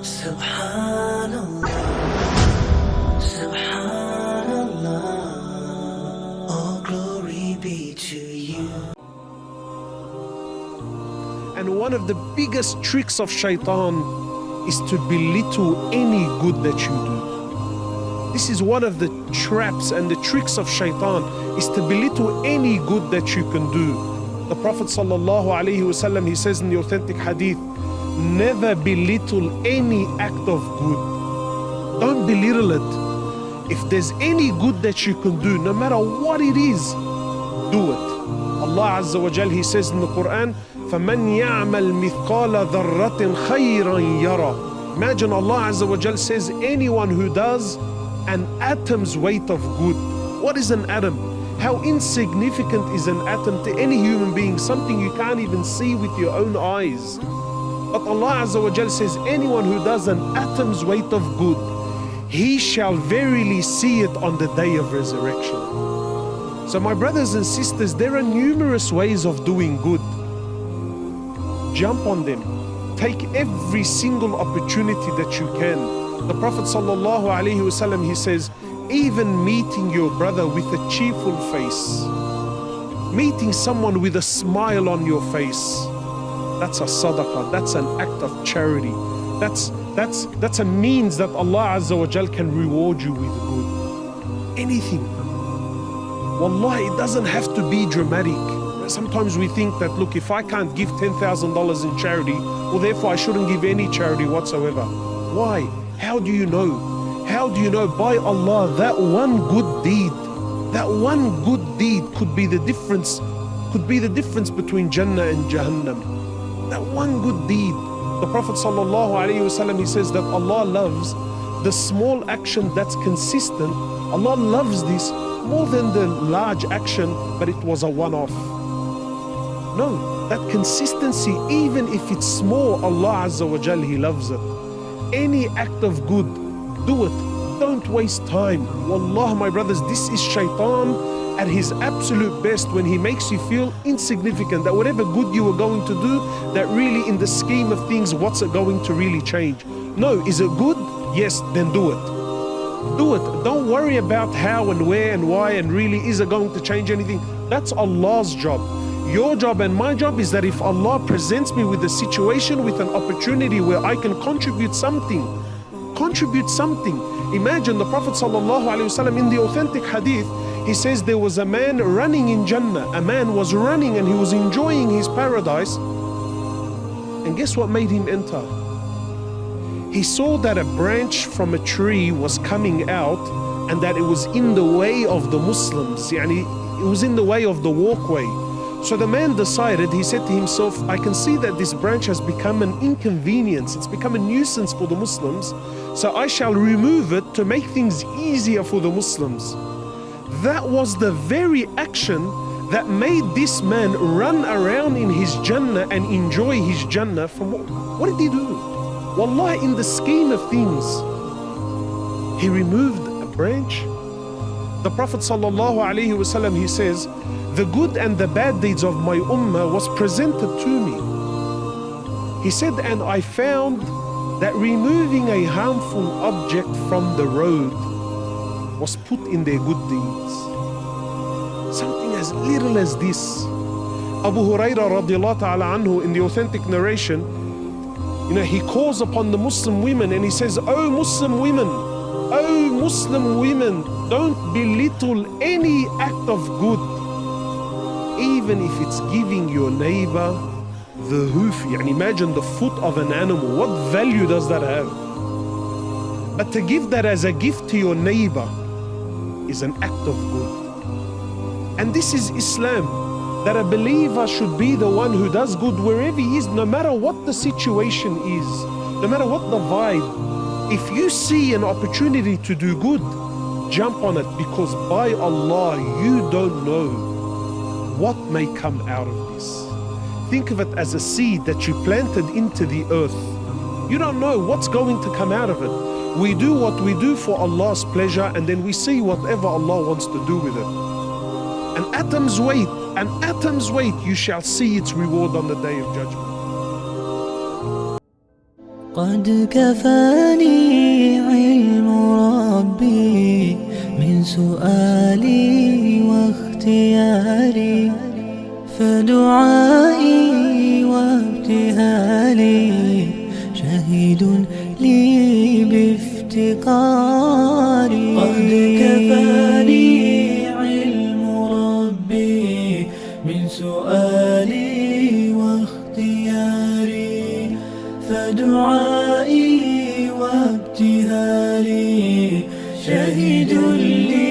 Subhanallah, Subhanallah, all glory be to you. And one of the biggest tricks of Shaytan is to belittle any good that you do. This is one of the traps and the tricks of Shaytan, is to belittle any good that you can do. The Prophet ﷺ, he says in the authentic hadith, never belittle any act of good. Don't belittle it. If there's any good that you can do, no matter what it is, do it. Allah AWJ, he says in the Quran, فَمَنْ يَعْمَلْ مِثْقَالَ ذَرَّةٍ خَيْرًا يَرَى. Imagine Allah AWJ says anyone who does an atom's weight of good. What is an atom? How insignificant is an atom to any human being? Something you can't even see with your own eyes. But Allah AWJ says anyone who does an atom's weight of good, he shall verily see it on the day of resurrection. So my brothers and sisters, there are numerous ways of doing good. Jump on them. Take every single opportunity that you can. The Prophet ﷺ, he says, even meeting your brother with a cheerful face, meeting someone with a smile on your face, that's a sadaqah, that's an act of charity. That's a means that Allah AWJ can reward you with good. Anything. Wallahi, it doesn't have to be dramatic. Sometimes we think that, look, if I can't give $10,000 in charity, well, therefore I shouldn't give any charity whatsoever. Why? How do you know? How do you know? By Allah, that one good deed could be the difference between Jannah and Jahannam. That one good deed. The Prophet ﷺ, he says that Allah loves the small action that's consistent. Allah loves this more than the large action, but it was a one-off. No, that consistency, even if it's small, Allah AWJ, he loves it. Any act of good, do it. Don't waste time. Wallah, my brothers, this is Shaytan at his absolute best, when he makes you feel insignificant, that whatever good you were going to do, that really in the scheme of things, what's it going to really change? No, is it good? Yes, then do it. Do it. Don't worry about how and where and why and really is it going to change anything. That's Allah's job. Your job and my job is that if Allah presents me with a situation, with an opportunity where I can contribute something. Imagine the Prophet ﷺ in the authentic hadith, he says there was a man running in Jannah. A man was running and he was enjoying his paradise. And guess what made him enter? He saw that a branch from a tree was coming out and that it was in the way of the Muslims. It was in the way of the walkway. So the man decided, he said to himself, I can see that this branch has become an inconvenience. It's become a nuisance for the Muslims. So I shall remove it to make things easier for the Muslims. That was the very action that made this man run around in his Jannah and enjoy his Jannah. From what did he do? Wallah, in the scheme of things, he removed a branch. The Prophet ﷺ, he says, the good and the bad deeds of my ummah was presented to me. He said, and I found that removing a harmful object from the road was put in their good deeds. Something as little as this. Abu Hurairah radiallahu ta'ala anhu, in the authentic narration, he calls upon the Muslim women and he says, oh Muslim women, don't belittle any act of good, even if it's giving your neighbor the hoof. Imagine the foot of an animal. What value does that have? But to give that as a gift to your neighbor is an act of good. And this is Islam, that a believer should be the one who does good wherever he is, no matter what the situation is, no matter what the vibe. If you see an opportunity to do good, jump on it, because by Allah, you don't know what may come out of this. Think of it as a seed that you planted into the earth. You don't know what's going to come out of it. We do what we do for Allah's pleasure, and then we see whatever Allah wants to do with it. An atom's weight, you shall see its reward on the day of judgment. قد كفاني علم ربي من سؤالي واختياري، فدعائي وابتهالي شهيد لي بافتقاري. قد كفاني علم ربي من سؤالي واختياري، فدعائي وابتهالي شهيد لي